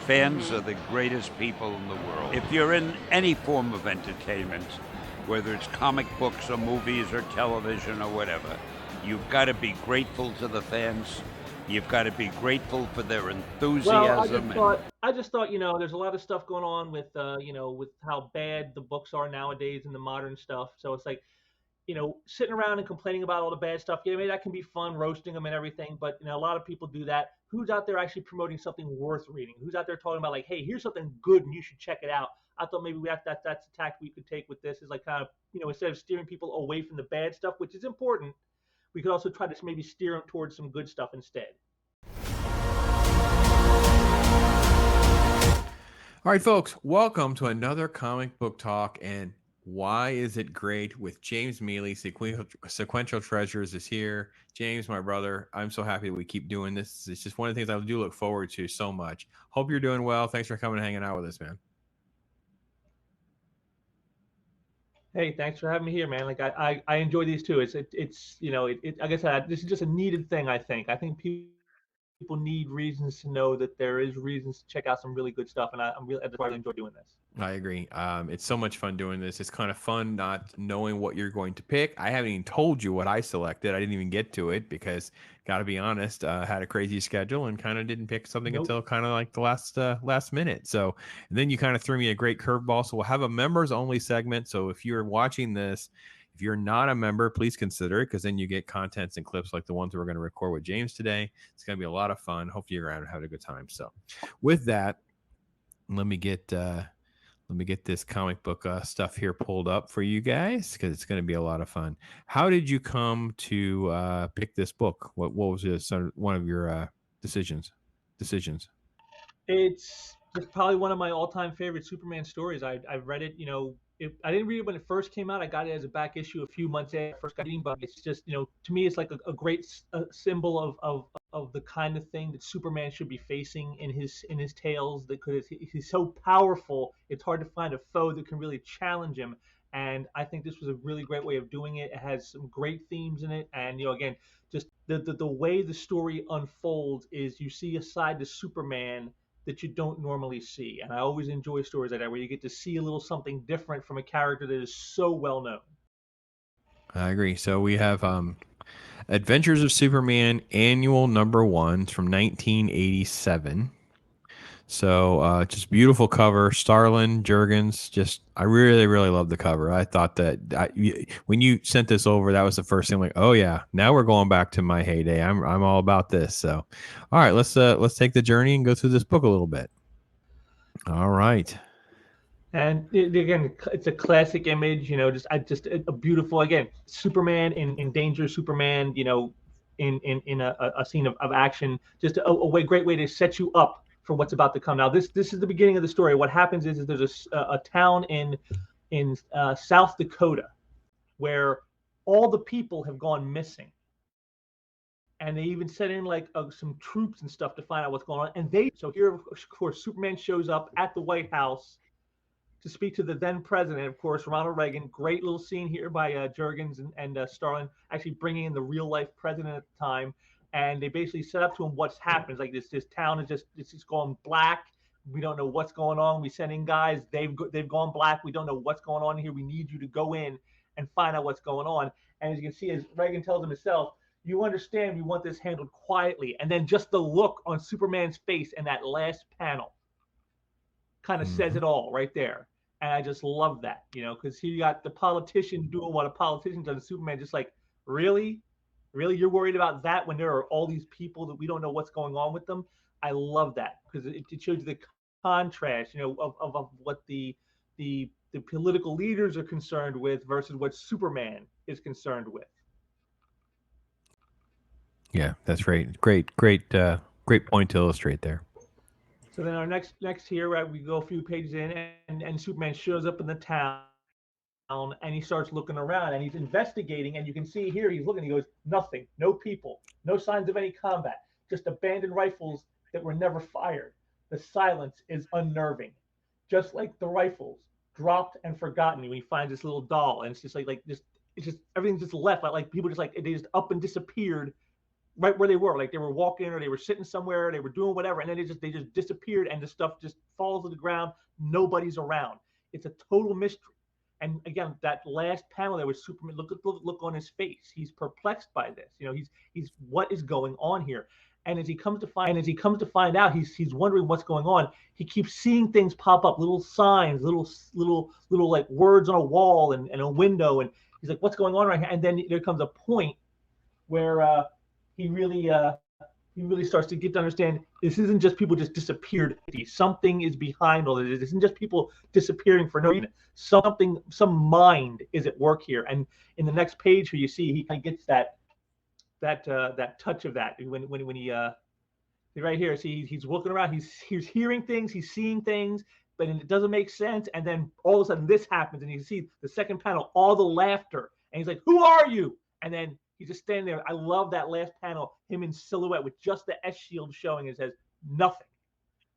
Fans are the greatest people in the world. If you're in any form of entertainment, whether it's comic books or movies or television or whatever, you've got to be grateful to the fans. You've got to be grateful for their Well, enthusiasm and I just thought, there's a lot of stuff going on with, with how bad the books are nowadays and the modern stuff. So it's like, sitting around and complaining about all the bad stuff. Yeah, maybe that can be fun, roasting them and everything. But a lot of people do that. Who's out there actually promoting something worth reading? Who's out there talking about like, hey, here's something good and you should check it out? I thought maybe that's a tack we could take with this is like kind of instead of steering people away from the bad stuff, which is important, we could also try to maybe steer them towards some good stuff instead. All right, folks, welcome to another comic book talk. And why is it great with James Meeley? Sequential Treasures is here. James, my brother, I'm so happy that we keep doing this. It's just one of the things I do look forward to so much. Hope you're doing well. Thanks for coming and hanging out with us, man. Hey, thanks for having me here, man. Like I enjoy these too. It's like I said, this is just a needed thing. I think people need reasons to know that there is reasons to check out some really good stuff, and I'm really that's why I really enjoy doing this. I agree. It's so much fun doing this. It's kind of fun not knowing what you're going to pick. I haven't even told you what I selected. I didn't even get to it because, got to be honest, had a crazy schedule and kind of didn't pick something Nope. until kind of like the last minute. So, and then you kind of threw me a great curveball. So we'll have a members only segment. So if you're watching this, if you're not a member, please consider it because then you get contents and clips like the ones we're going to record with James today. It's going to be a lot of fun. Hopefully you're around and having a good time. So with that, let me get this comic book stuff here pulled up for you guys because it's going to be a lot of fun. How did you come to pick this book? What was one of your decisions? It's just probably one of my all-time favorite Superman stories. I've read it. I didn't read it when it first came out. I got it as a back issue a few months after I first got reading, but it's just to me it's like a great symbol of the kind of thing that Superman should be facing in his tales. Because he's so powerful, it's hard to find a foe that can really challenge him. And I think this was a really great way of doing it. It has some great themes in it, and again, just the way the story unfolds is you see a side to Superman that you don't normally see. And I always enjoy stories like that where you get to see a little something different from a character that is so well known. I agree. So we have Adventures of Superman Annual #1 from 1987. So just beautiful cover. Starlin, Jurgens, just I really, really love the cover. I thought that when you sent this over, that was the first thing. Like, oh yeah, now we're going back to my heyday. I'm all about this. So, all right, let's take the journey and go through this book a little bit. All right. And again, it's a classic image, just a beautiful, again, Superman in danger, Superman, in a scene of action, just a great way to set you up for what's about to come. Now, this is the beginning of the story. What happens is there's a town in South Dakota where all the people have gone missing, and they even sent in like some troops and stuff to find out what's going on. And so here, of course, Superman shows up at the White House to speak to the then president, of course, Ronald Reagan. Great little scene here by Jurgens and Starlin, actually bringing in the real life president at the time. And they basically set up to him what's happened. It's like this town is just gone black. We don't know what's going on. We send in guys. They've gone black. We don't know what's going on here. We need you to go in and find out what's going on. And as you can see, as Reagan tells him himself, you understand we want this handled quietly. And then just the look on Superman's face in that last panel kind of says it all right there. And I just love that, because he got the politician doing what a politician does. Superman just like, really? Really? You're worried about that when there are all these people that we don't know what's going on with them? I love that because it shows you the contrast, of what the political leaders are concerned with versus what Superman is concerned with. Yeah, that's great. Great point to illustrate there. So then our next here, right, we go a few pages in, and Superman shows up in the town, and he starts looking around and he's investigating, and you can see here he's looking. He goes, nothing, no people, no signs of any combat, just abandoned rifles that were never fired. The silence is unnerving, just like the rifles dropped and forgotten. When he finds this little doll, and it's just like it's just everything's just left, like people just like they just up and disappeared right where they were, like they were walking or they were sitting somewhere, they were doing whatever, and then they just disappeared, and the stuff just falls to the ground. Nobody's around. It's a total mystery. And again, that last panel there was Superman. Look on his face. He's perplexed by this. He's what is going on here. And as he comes to find out, he's wondering what's going on. He keeps seeing things pop up, little signs, little like words on a wall and a window, and he's like, "What's going on right here?" And then there comes a point where he really starts to get to understand this isn't just people just disappeared. Something is behind all of this. This isn't just people disappearing for no reason. Some mind is at work here. And in the next page here, you see he kind of gets that touch of that when he right here. See, he's looking around. He's hearing things. He's seeing things, but it doesn't make sense. And then all of a sudden this happens, and you see the second panel, all the laughter, and he's like, "Who are you?" And then he's just standing there. I love that last panel, him in silhouette with just the S shield showing. It says nothing.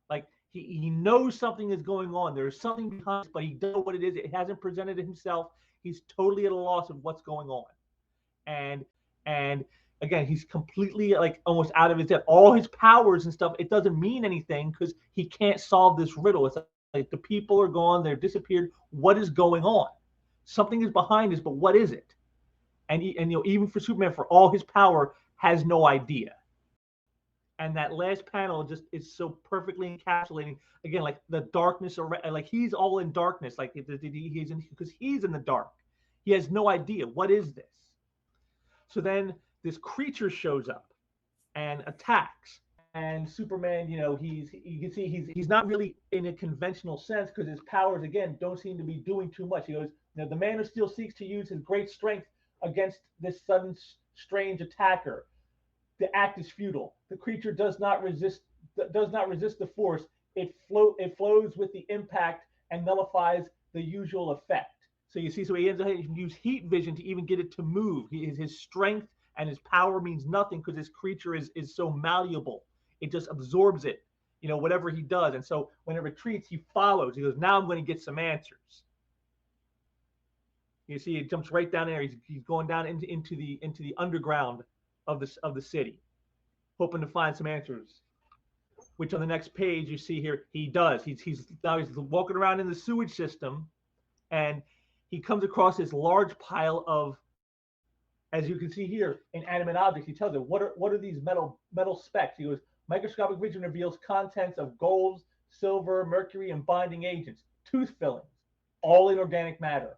Like he knows something is going on. There's something behind it, but he doesn't know what it is. It hasn't presented himself. He's totally at a loss of what's going on. And again, he's completely like almost out of his depth. All his powers and stuff, it doesn't mean anything because he can't solve this riddle. It's like the people are gone. They're disappeared. What is going on? Something is behind this, but what is it? And even for Superman, for all his power, has no idea. And that last panel just is so perfectly encapsulating, again, like the darkness, like he's all in darkness, like because he's in the dark. He has no idea what is this. So then this creature shows up and attacks, and Superman, you can see he's not really in a conventional sense because his powers again don't seem to be doing too much. He goes, the Man of Steel seeks to use his great strength against this sudden strange attacker. The act is futile. The creature does not resist the force. It flows with the impact and nullifies the usual effect. So you see, he ends up having to use heat vision to even get it to move. His strength and his power means nothing because this creature is so malleable. It just absorbs it, whatever he does. And so when it retreats, he follows. He goes, now I'm going to get some answers. You see, it jumps right down there. He's going down into the underground of the city, hoping to find some answers. Which on the next page you see here he does. He's walking around in the sewage system, and he comes across this large pile of, as you can see here, inanimate objects. He tells him, what are these metal specks? He goes, microscopic vision reveals contents of gold, silver, mercury, and binding agents, tooth fillings, all inorganic matter.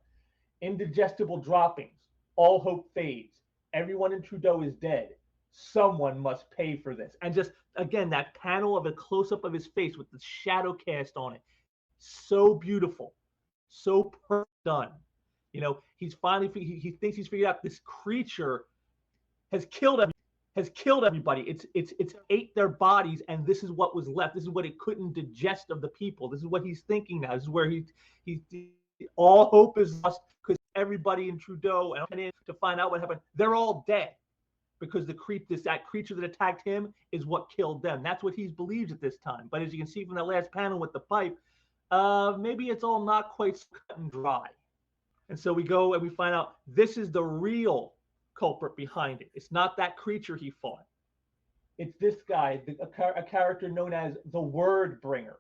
Indigestible droppings. All hope fades. Everyone in Trudeau is dead. Someone must pay for this. And just, again, that panel of a close-up of his face with the shadow cast on it. So beautiful. So perfect done. He thinks he's figured out this creature has killed everybody. It's ate their bodies, and this is what was left. This is what it couldn't digest of the people. This is what he's thinking now. This is where he all hope is lost because everybody in Trudeau and in to find out what happened, they're all dead because that creature that attacked him is what killed them. That's what he believes at this time. But as you can see from that last panel with the pipe, maybe it's all not quite so cut and dry. And so we go and we find out this is the real culprit behind it. It's not that creature he fought. It's this guy, a character known as the Word Bringer.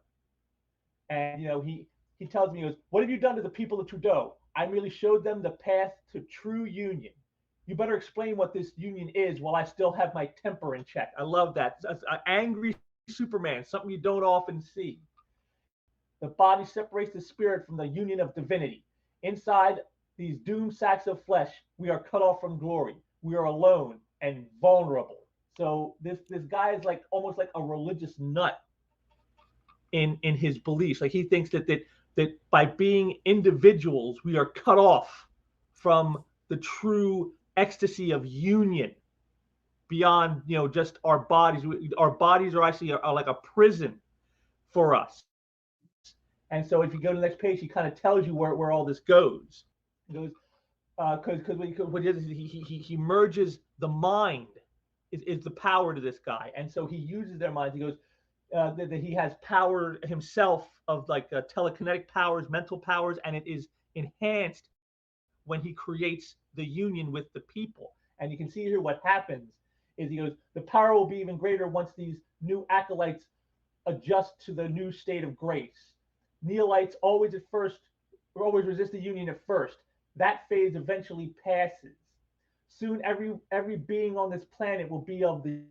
And he tells me, he goes, what have you done to the people of Trudeau? I merely showed them the path to true union. You better explain what this union is while I still have my temper in check. I love that. That's an angry Superman, something you don't often see. The body separates the spirit from the union of divinity. Inside these doomed sacks of flesh, we are cut off from glory. We are alone and vulnerable. So this guy is like almost like a religious nut in his beliefs. Like he thinks that by being individuals, we are cut off from the true ecstasy of union beyond just our bodies. Our bodies are actually are like a prison for us. And so if you go to the next page, he kind of tells you where all this goes. He goes because what he does is he merges the mind is the power to this guy, and so he uses their minds. He goes that he has power himself of like telekinetic powers, mental powers, and it is enhanced when he creates the union with the people. And you can see here what happens is he goes, the power will be even greater once these new acolytes adjust to the new state of grace. Neolites always resist the union at first. That phase eventually passes. Soon every being on this planet will be of the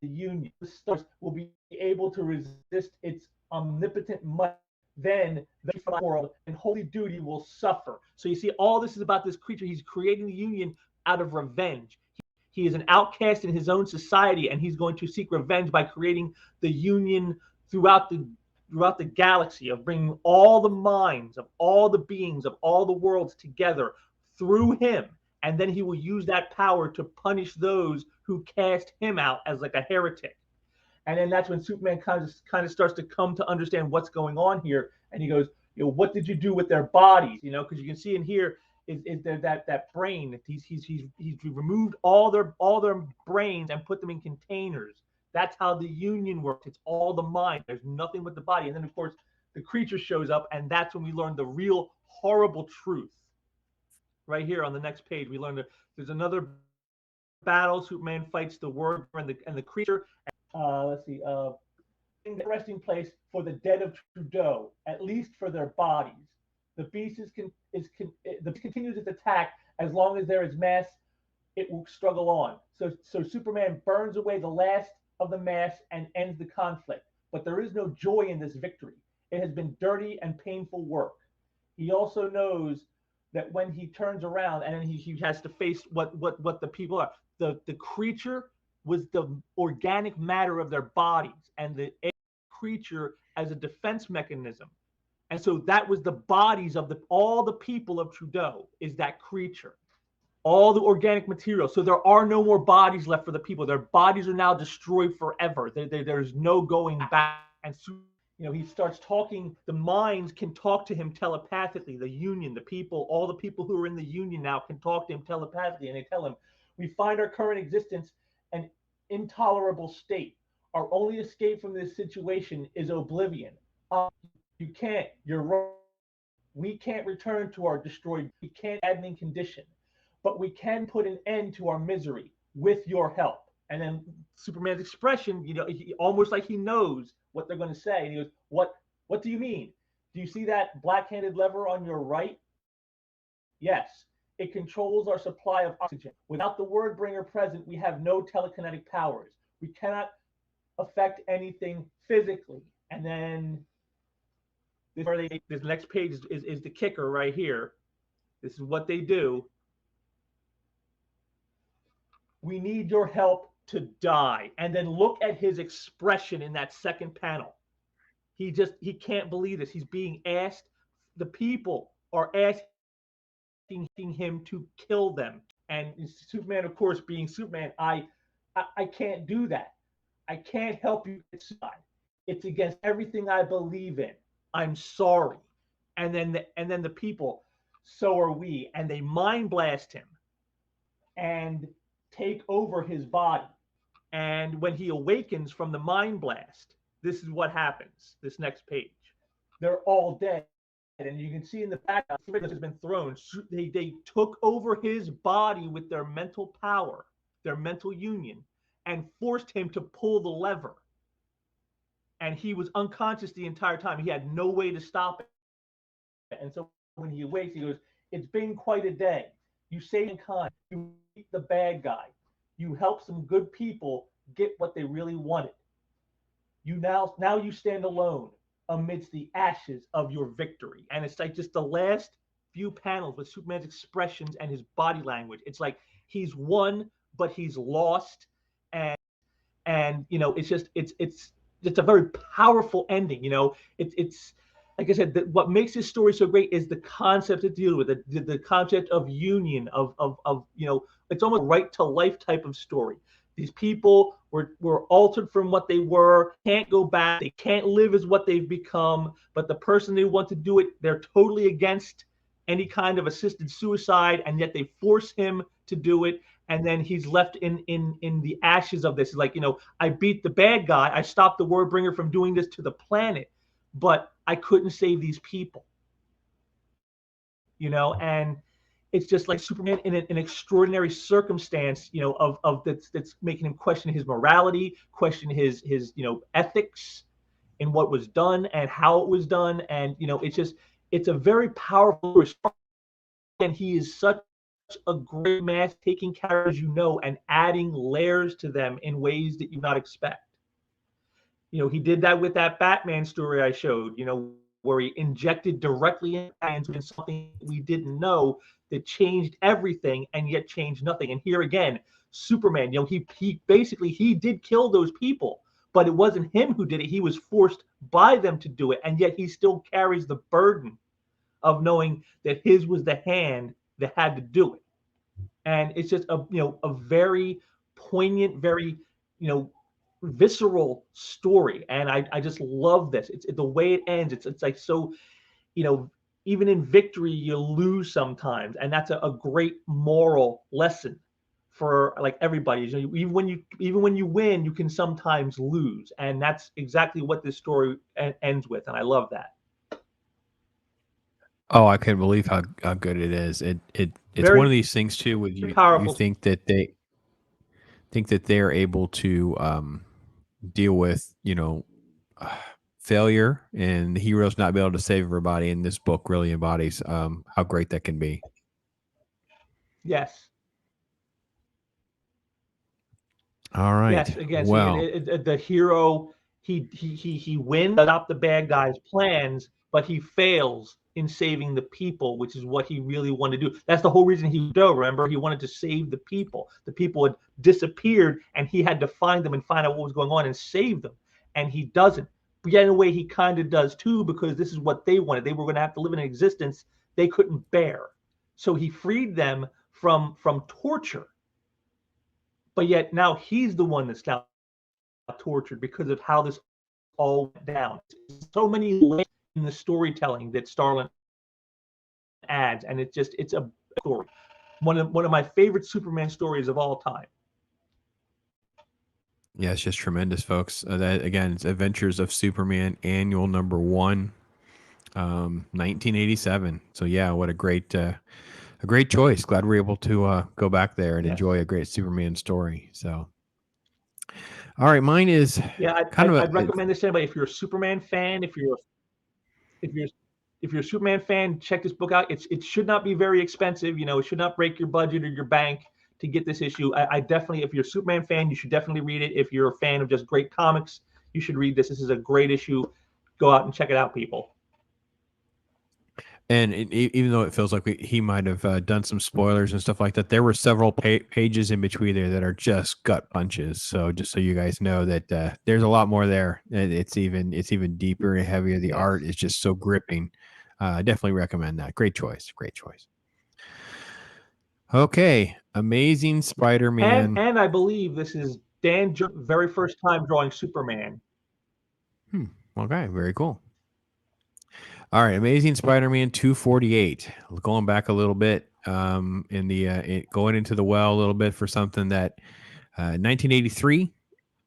union. The stars will be able to resist its omnipotent might. Then the world and holy duty will suffer. So you see, all this is about this creature. He's creating the union out of revenge. He is an outcast in his own society, and he's going to seek revenge by creating the union throughout the galaxy, of bringing all the minds of all the beings of all the worlds together through him. And then he will use that power to punish those who cast him out as like a heretic. And then that's when Superman kind of starts to come to understand what's going on here. And he goes, what did you do with their bodies? Because you can see in here is there that brain. He's removed all their brains and put them in containers. That's how the union works. It's all the mind. There's nothing but the body. And then of course the creature shows up, and that's when we learn the real horrible truth. Right here on the next page, we learn that there's another battle. Superman fights the word and the creature. Let's see. Resting place for the dead of Trudeau, at least for their bodies. The beast continues its attack as long as there is mass. It will struggle on. So Superman burns away the last of the mass and ends the conflict. But there is no joy in this victory. It has been dirty and painful work. He also knows that when he turns around and then he has to face what the people are. The creature was the organic matter of their bodies, and the creature as a defense mechanism. And so that was the bodies of all the people of Trudeau, is that creature. All the organic material. So there are no more bodies left for the people. Their bodies are now destroyed forever. There's no going back. And so, he starts talking. The minds can talk to him telepathically. The union, the people, all the people who are in the union now can talk to him telepathically. And they tell him, we find our current existence an intolerable state. Our only escape from this situation is oblivion. You can't. You're wrong. We can't return to our destroyed. We can't admin condition. But we can put an end to our misery with your help. And then Superman's expression, he almost like he knows what they're going to say. And he goes, what do you mean? Do you see that black-handed lever on your right? Yes, it controls our supply of oxygen. Without the word bringer present, we have no telekinetic powers. We cannot affect anything physically. And then this next page is the kicker right here. This is what they do. We need your help to die. And then look at his expression in that second panel. He can't believe this. He's being asked, the people are asking him to kill them. And Superman, of course, being Superman, I can't do that. I can't help you decide. It's against everything I believe in. I'm sorry. And then the people, so are we. And they mind blast him and take over his body. And when he awakens from the mind blast, this is what happens. This next page. They're all dead. And you can see in the background, has been thrown. They took over his body with their mental power, their mental union, and forced him to pull the lever. And he was unconscious the entire time. He had no way to stop it. And so when he awakes, he goes, it's been quite a day. You saved mankind. You beat the bad guy. You helped some good people get what they really wanted. Now you stand alone amidst the ashes of your victory. And it's like just the last few panels with Superman's expressions and his body language. It's like he's won, but he's lost. And it's a very powerful ending. It's like I said, what makes this story so great is the concept it deals with, the concept of union, of it's almost a right to life type of story. These people were altered from what they were, can't go back, they can't live as what they've become, but the person they want to do it, they're totally against any kind of assisted suicide, and yet they force him to do it. And then he's left in the ashes of this. It's like, I beat the bad guy. I stopped the word bringer from doing this to the planet, but I couldn't save these people. And it's just like Superman in an extraordinary circumstance, of that's making him question his morality, question his ethics in what was done and how it was done, and it's a very powerful story, and he is such a great math taking characters and adding layers to them in ways that you not expect. He did that with that Batman story I showed, where he injected directly into something we didn't know that changed everything and yet changed nothing. And here again, Superman, he basically he did kill those people, but it wasn't him who did it. He was forced by them to do it, and yet he still carries the burden of knowing that his was the hand that had to do it. And it's just a very poignant, very visceral story, and I just love this. It's the way it ends. It's like so, even in victory you lose sometimes, and that's a great moral lesson for like everybody. Even when you win, you can sometimes lose, and that's exactly what this story ends with, and I love that. Oh, I can't believe how good it is. It's Very one of these things too. With you powerful. think that they're able to deal with failure, and the heroes not be able to save everybody. And this book really embodies how great that can be. Yes. All right. Yes, again, so Well, the hero, he wins, stop the bad guys' plans, but he fails in saving the people, which is what he really wanted to do. That's the whole reason he dove. Remember, he wanted to save the people. The people had disappeared, and he had to find them and find out what was going on and save them. And he doesn't. But yet, in a way, he kind of does too, because this is what they wanted. They were going to have to live in an existence they couldn't bear. So he freed them from torture, but yet now he's the one that's now tortured because of how this all went down. So many layers in the storytelling that Starlin adds, and it's a story. One of my favorite Superman stories of all time. yeah, it's just tremendous, folks. That again, it's Adventures of Superman, annual number 1, 1987. So yeah, what a great choice. Glad we're able to go back there and enjoy a great Superman story. So, all right, mine is I'd recommend this to anybody. If you're a Superman fan, if you're if you're a Superman fan, check this book out. It should not be very expensive. It should not break your budget or your bank to get this issue. I definitely, if you're a Superman fan, you should definitely read it. If you're a fan of just great comics, you should read this. This is a great issue. Go out and check it out, people. And even though it feels like he might have done some spoilers and stuff like that, there were several pages in between there that are just gut punches. So just so you guys know that there's a lot more there. It's even deeper and heavier. The art is just so gripping. Definitely recommend that. Great choice. Great choice. Okay, Amazing Spider-Man. And I believe this is Dan's very first time drawing Superman. Okay, very cool. All right, Amazing Spider-Man 248. Going back a little bit, going into the well a little bit for something that 1983.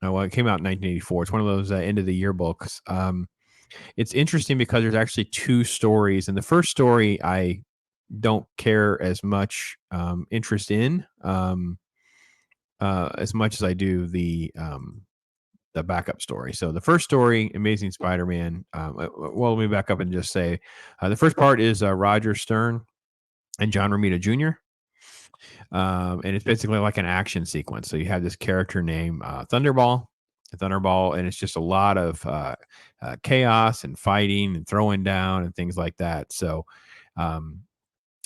Well, it came out in 1984. It's one of those end of the year books. It's interesting because there's actually 2 stories, and the first story I don't care as much interest in as much as I do the backup story. So the first story, Amazing Spider-Man. Well, let me back up and just say the first part is Roger Stern and John Romita Jr. And it's basically like an action sequence. So you have this character named Thunderball, and it's just a lot of chaos and fighting and throwing down and things like that. So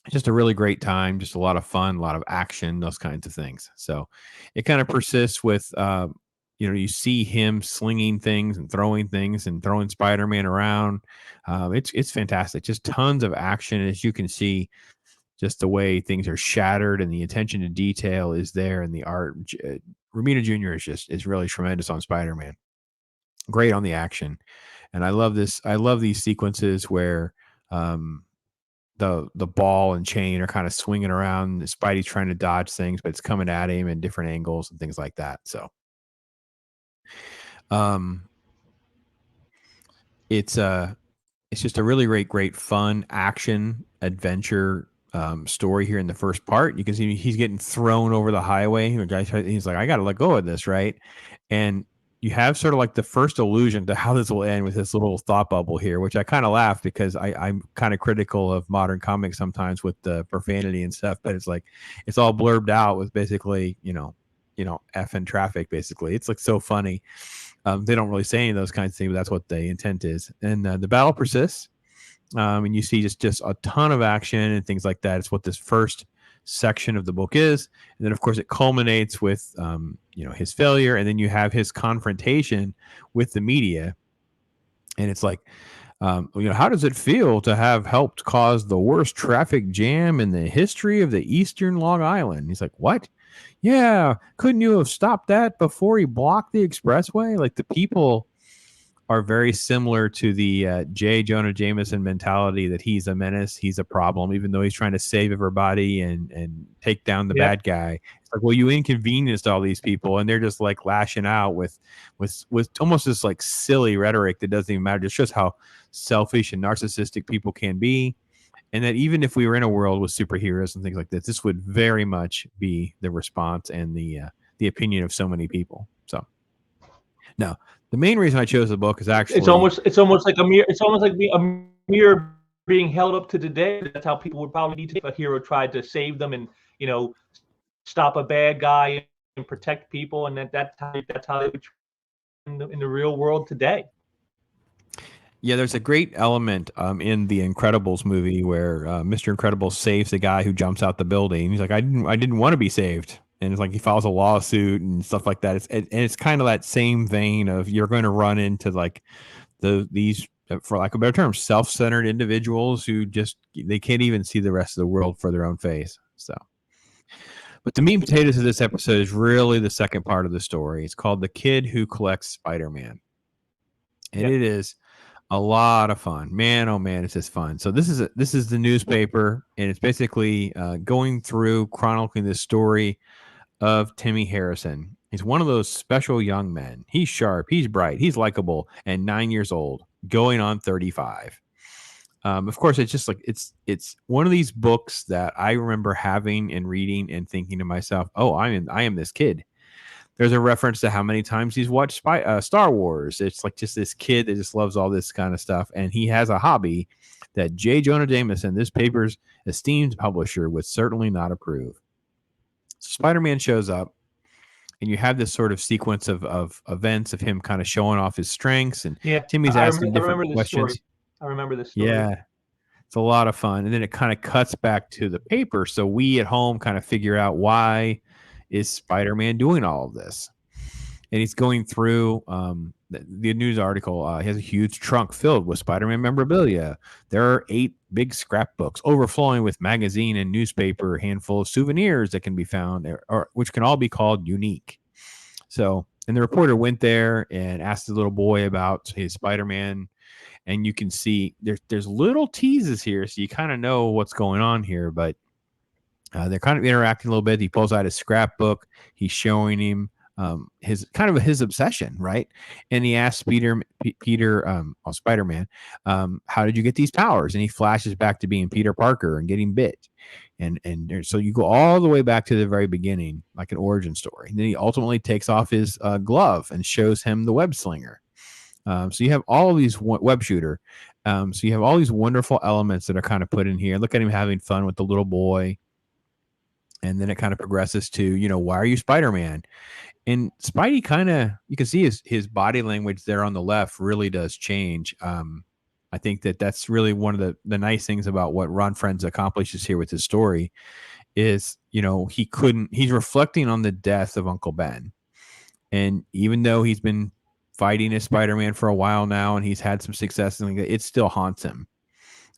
just a really great time, just a lot of fun, a lot of action, those kinds of things. So it kind of persists with you see him slinging things and throwing Spider-Man around. It's fantastic. Just tons of action. As you can see, just the way things are shattered and the attention to detail is there, and the art. Romita Jr. is really tremendous on Spider-Man. Great on the action, and I love this. I love these sequences where the ball and chain are kind of swinging around. Spidey's trying to dodge things, but it's coming at him in different angles and things like that. So. It's just a really great fun action adventure story here in the first part. You can see he's getting thrown over the highway. He's like, I got to let go of this, right? And you have sort of like the first illusion to how this will end with this little thought bubble here, which I kind of laugh because I'm kind of critical of modern comics sometimes with the profanity and stuff, but it's like it's all blurbed out with basically, F and traffic. Basically, it's like so funny. They don't really say any of those kinds of things, but that's what the intent is. And the battle persists. And you see just a ton of action and things like that. It's what this first section of the book is, and then of course it culminates with his failure, and then you have his confrontation with the media, and it's like, how does it feel to have helped cause the worst traffic jam in the history of the Eastern Long Island? He's like, what? Yeah, couldn't you have stopped that before he blocked the expressway? Like, the people are very similar to the J. Jonah Jameson mentality that he's a menace, he's a problem, even though he's trying to save everybody and take down the bad guy. It's like, well, you inconvenienced all these people, and they're just like lashing out with almost this like silly rhetoric that doesn't even matter. Just shows how selfish and narcissistic people can be, and that even if we were in a world with superheroes and things like this would very much be the response and the opinion of so many people. So now, the main reason I chose the book is actually it's almost like a mirror being held up to today. That's how people would probably need to, if a hero tried to save them and stop a bad guy and protect people, and that's how they would in the real world today. Yeah, there's a great element in the Incredibles movie where Mr. Incredible saves the guy who jumps out the building. He's like, I didn't want to be saved. And it's like he files a lawsuit and stuff like that. It's kind of that same vein of you're going to run into like these, for lack of a better term, self-centered individuals who they can't even see the rest of the world for their own face. So, but the meat and potatoes of this episode is really the second part of the story. It's called The Kid Who Collects Spider-Man. And it is a lot of fun, man. Oh man, it's just fun. So this is the newspaper, and it's basically going through chronicling the story of Timmy Harrison. He's one of those special young men. He's sharp, he's bright, he's likable, and 9 years old, going on 35. Of course, it's just like it's one of these books that I remember having and reading and thinking to myself, "Oh, I am this kid." There's a reference to how many times he's watched Star Wars. It's like just this kid that just loves all this kind of stuff, and he has a hobby that J. Jonah Jameson, this paper's esteemed publisher, would certainly not approve. So Spider-Man shows up, and you have this sort of sequence of events of him kind of showing off his strengths, and Timmy's asking different questions. I remember this story. Yeah, it's a lot of fun. And then it kind of cuts back to the paper, so we at home kind of figure out, why is Spider-Man doing all of this? And he's going through the news article. He has a huge trunk filled with Spider-Man memorabilia. There are 8 big scrapbooks overflowing with magazine and newspaper, a handful of souvenirs that can be found, or which can all be called unique. So, and the reporter went there and asked the little boy about his Spider-Man, and you can see there's little teases here, so you kind of know what's going on here, but they're kind of interacting a little bit. He pulls out his scrapbook. He's showing him his obsession, right? And he asks Spider-Man, how did you get these powers? And he flashes back to being Peter Parker and getting bit. And so you go all the way back to the very beginning, like an origin story. And then he ultimately takes off his glove and shows him the web slinger. So you have all of these web shooter. So you have all these wonderful elements that are kind of put in here. Look at him having fun with the little boy. And then it kind of progresses to, why are you Spider-Man? And Spidey kind of, you can see his body language there on the left really does change. I think that's really one of the nice things about what Ron Frenz accomplishes here with his story is, he's reflecting on the death of Uncle Ben. And even though he's been fighting as Spider-Man for a while now and he's had some success, and it still haunts him.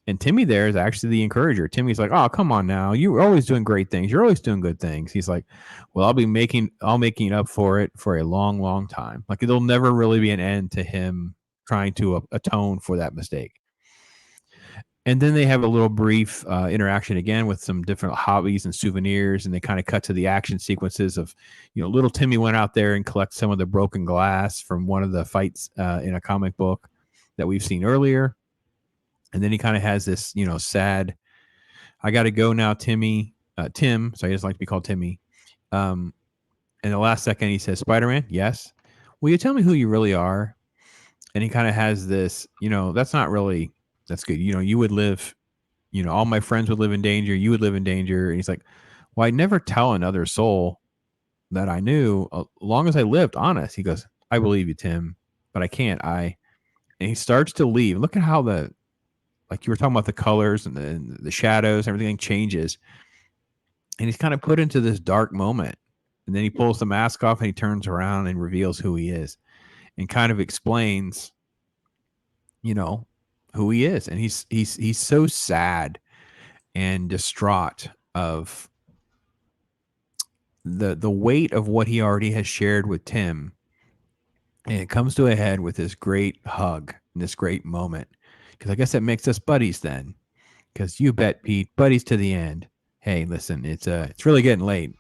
And Timmy there is actually the encourager. Timmy's like, oh, come on now. You're always doing great things. You're always doing good things. He's like, well, I'll making up for it for a long, long time. Like, there'll never really be an end to him trying to atone for that mistake. And then they have a little brief interaction again with some different hobbies and souvenirs. And they kind of cut to the action sequences of, little Timmy went out there and collected some of the broken glass from one of the fights in a comic book that we've seen earlier. And then he kind of has this, sad I got to go now, Tim. So he doesn't like to be called Timmy. In the last second, he says, Spider-Man, yes. Will you tell me who you really are? And he kind of has this, that's good. You would live, all my friends would live in danger. You would live in danger. And he's like, well, I'd never tell another soul that I knew as long as I lived honest. He goes, I believe you, Tim, but I can't. And he starts to leave. Look at how like you were talking about the colors and the shadows, everything changes. And he's kind of put into this dark moment. And then he pulls the mask off and he turns around and reveals who he is and kind of explains, who he is. And he's so sad and distraught of the weight of what he already has shared with Tim. And it comes to a head with this great hug and this great moment. Because I guess that makes us buddies then. Because you bet, Pete, buddies to the end. Hey, listen, it's really getting late.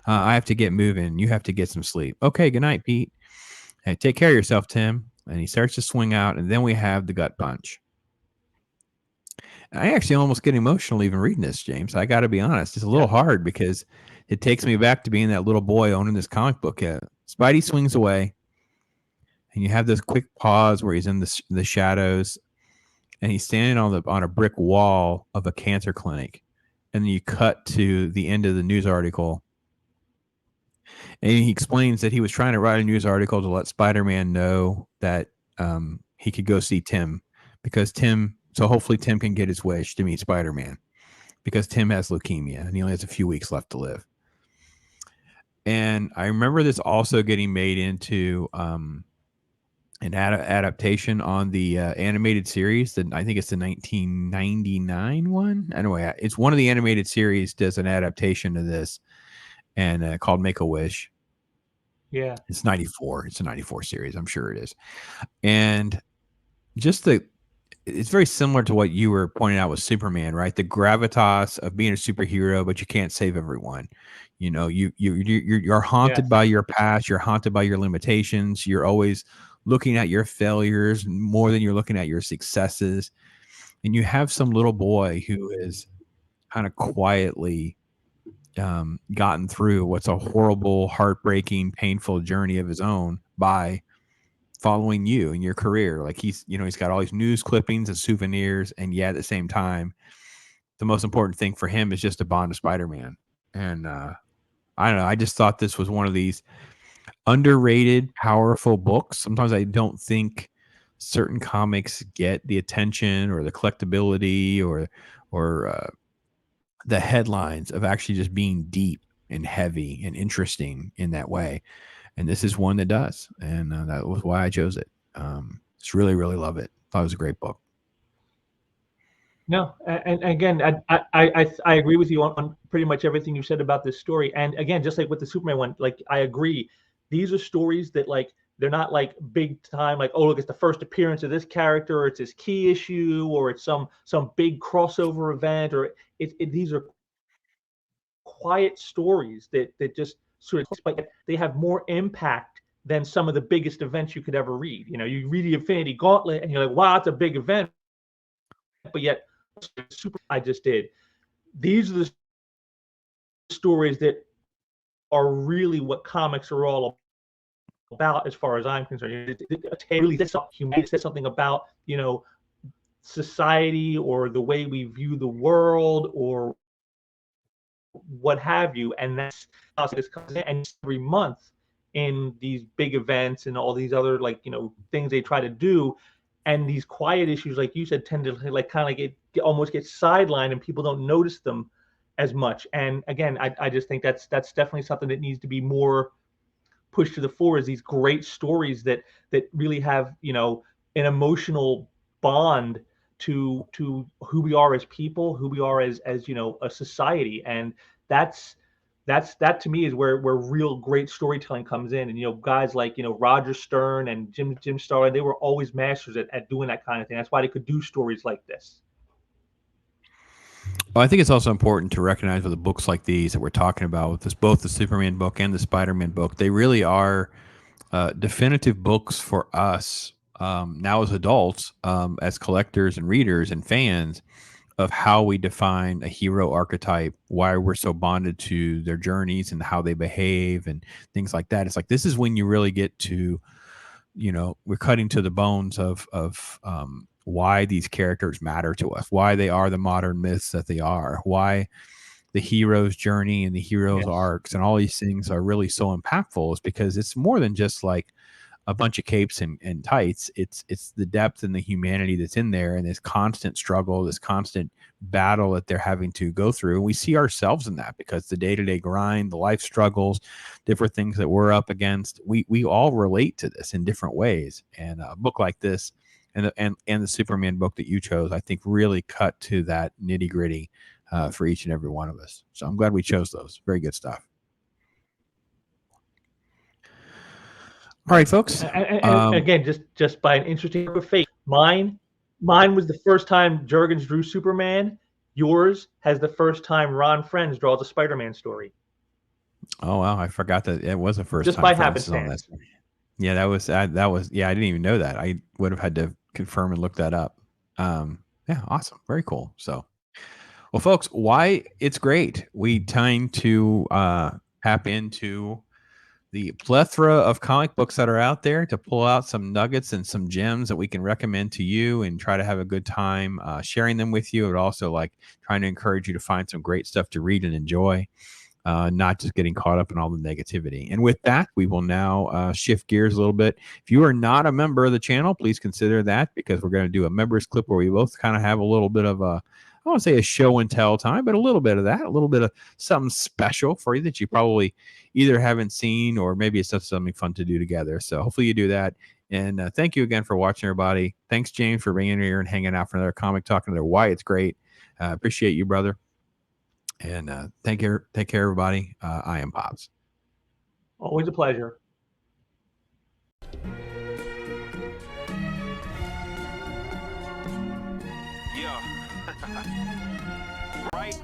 I have to get moving. You have to get some sleep. Okay, good night, Pete. Hey, take care of yourself, Tim. And he starts to swing out, and then we have the gut punch. I actually almost get emotional even reading this, James. I got to be honest. It's a little hard because it takes me back to being that little boy owning this comic book. Spidey swings away, and you have this quick pause where he's in the shadows, and he's standing on a brick wall of a cancer clinic. And then you cut to the end of the news article. And he explains that he was trying to write a news article to let Spider-Man know that he could go see Tim so hopefully Tim can get his wish to meet Spider-Man because Tim has leukemia and he only has a few weeks left to live. And I remember this also getting made into an adaptation on the animated series. I think it's the 1999 one. Anyway, it's one of the animated series does an adaptation of this and called Make-A-Wish. Yeah. It's 94. It's a 94 series. I'm sure it is. And just it's very similar to what you were pointing out with Superman, right? The gravitas of being a superhero, but you can't save everyone. You're haunted by your past. You're haunted by your limitations. You're always looking at your failures more than you're looking at your successes. And you have some little boy who is kind of quietly gotten through what's a horrible, heartbreaking, painful journey of his own by following you in your career. Like he's got all these news clippings and souvenirs, and yet at the same time, the most important thing for him is just to bond to Spider-Man. And I don't know. I just thought this was one of these underrated, powerful books. Sometimes I don't think certain comics get the attention or the collectability or the headlines of actually just being deep and heavy and interesting in that way. And this is one that does. And that was why I chose it. Just really, really love it. Thought it was a great book. No, and again, I agree with you on pretty much everything you said about this story. And again, just like with the Superman one, like I agree, these are stories that like they're not like big time, like, oh look, it's the first appearance of this character, or it's this key issue, or it's some big crossover event, or these are quiet stories that just sort of, but they have more impact than some of the biggest events you could ever read. You read the Infinity Gauntlet and you're like, wow, it's a big event, but yet super I just did. These are the stories that are really what comics are all about, as far as I'm concerned. It really says humanity, says something about society or the way we view the world or what have you. And that's how this comes in. And every month in these big events and all these other things they try to do, and these quiet issues, like you said, tend to like kind of almost get sidelined and people don't notice them as much. And again, I just think that's definitely something that needs to be more pushed to the fore, is these great stories that really have an emotional bond to who we are as people, who we are as a society. And that to me is where real great storytelling comes in. And guys like Roger Stern and Jim Starlin, they were always masters at doing that kind of thing. That's why they could do stories like this. Well, I think it's also important to recognize with the books like these that we're talking about, with this, both the Superman book and the Spider-Man book, they really are definitive books for us now as adults, as collectors and readers and fans of how we define a hero archetype, why we're so bonded to their journeys and how they behave and things like that. It's like this is when you really get to, we're cutting to the bones of why these characters matter to us, why they are the modern myths that they are, why the hero's journey and the hero's arcs and all these things are really so impactful, is because it's more than just like a bunch of capes and tights. It's the depth and the humanity that's in there, and this constant struggle, this constant battle that they're having to go through. And we see ourselves in that, because the day-to-day grind, the life struggles, different things that we're up against, we all relate to this in different ways. And a book like this and the Superman book that you chose, I think really cut to that nitty-gritty for each and every one of us. So I'm glad we chose those. Very good stuff. All right, folks. And again, just by an interesting of fate, mine was the first time Jurgens drew Superman. Yours has the first time Ron Frenz draws a Spider-Man story. Oh wow, I forgot that it was the first just time by Frenz was on happenstance. this. Yeah, that was yeah, I didn't even know that. I would have had to confirm and look that up. Yeah, awesome, very cool. So, well, folks, why it's great. We tend to tap into the plethora of comic books that are out there to pull out some nuggets and some gems that we can recommend to you and try to have a good time sharing them with you, but also like trying to encourage you to find some great stuff to read and enjoy, not just getting caught up in all the negativity. And with that, we will now shift gears a little bit. If you are not a member of the channel, please consider that, because we're going to do a members clip where we both kind of have a little bit of a, I won't say a show and tell time, but a little bit of that, a little bit of something special for you that you probably either haven't seen, or maybe it's just something fun to do together. So hopefully you do that. And thank you again for watching, everybody. Thanks, James, for being here and hanging out for another comic talk, another Why It's Great. Appreciate you, brother. And take care, everybody. I am Pops. Always a pleasure. Yeah. Right?